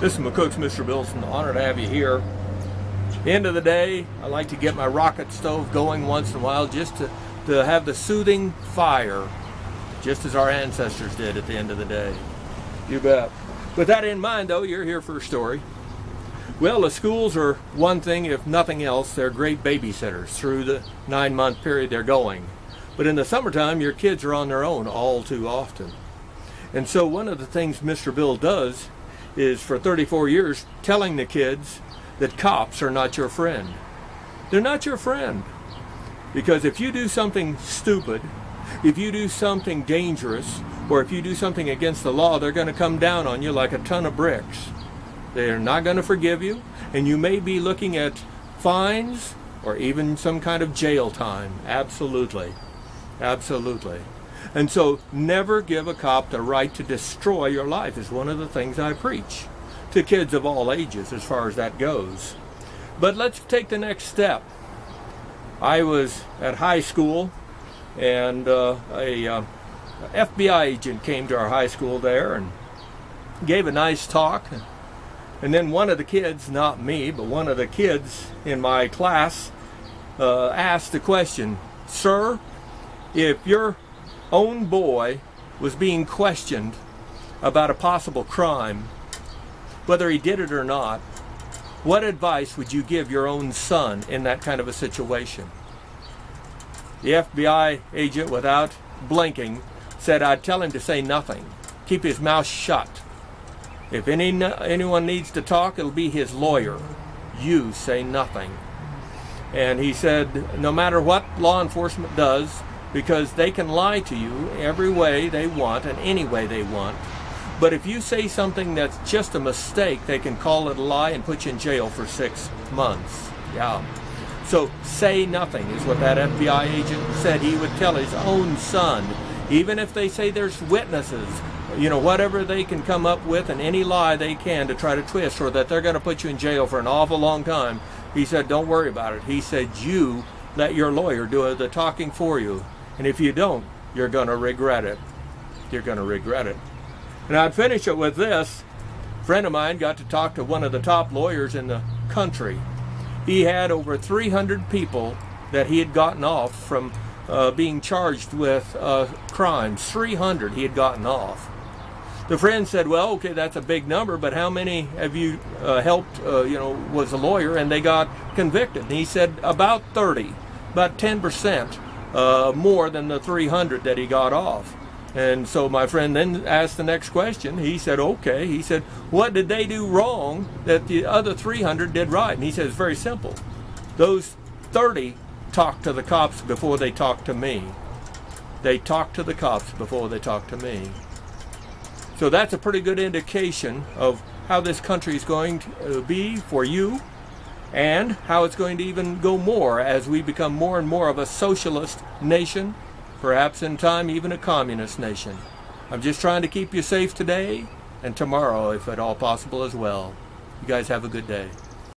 This is McCook's Mr. Bilson. Honored to have you here. End of the day, I like to get my rocket stove going once in a while just to have the soothing fire, just as our ancestors did at the end of the day. You bet. With that in mind, though, you're here for a story. Well, the schools are one thing, if nothing else, they're great babysitters through the 9-month period they're going. But in the summertime, your kids are on their own all too often. And so one of the things Mr. Bill does is, for 34 years, telling the kids that cops are not your friend. They're not your friend. Because if you do something stupid, if you do something dangerous, or if you do something against the law, they're going to come down on you like a ton of bricks. They're not going to forgive you, and you may be looking at fines or even some kind of jail time. Absolutely. Absolutely. And so never give a cop the right to destroy your life is one of the things I preach to kids of all ages as far as that goes. But let's take the next step. I was at high school, and a FBI agent came to our high school there and gave a nice talk. And then one of the kids, not me, but one of the kids in my class asked the question, "Sir, if your own boy was being questioned about a possible crime, whether he did it or not, what advice would you give your own son in that kind of a situation?" The FBI agent, without blinking, said, "I'd tell him to say nothing. Keep his mouth shut. If anyone needs to talk, it'll be his lawyer. You say nothing." And he said, no matter what law enforcement does, because they can lie to you every way they want and any way they want, but if you say something that's just a mistake, they can call it a lie and put you in jail for 6 months. Yeah. So say nothing is what that FBI agent said he would tell his own son, even if they say there's witnesses, you know, whatever they can come up with and any lie they can to try to twist, or that they're going to put you in jail for an awful long time. He said, don't worry about it. He said, you let your lawyer do the talking for you. And if you don't, you're going to regret it. You're going to regret it. And I'd finish it with this. A friend of mine got to talk to one of the top lawyers in the country. He had over 300 people that he had gotten off from being charged with crimes. 300 he had gotten off. The friend said, well, okay, that's a big number, but how many have you helped, was a lawyer and they got convicted? And he said about 30, about 10% more than the 300 that he got off. And so my friend then asked the next question. He said, okay. He said, what did they do wrong that the other 300 did right? And he said, it's very simple. Those 30 talked to the cops before they talked to me. They talked to the cops before they talked to me. So that's a pretty good indication of how this country is going to be for you, and how it's going to even go more as we become more and more of a socialist nation, perhaps in time even a communist nation. I'm just trying to keep you safe today and tomorrow, if at all possible as well. You guys have a good day.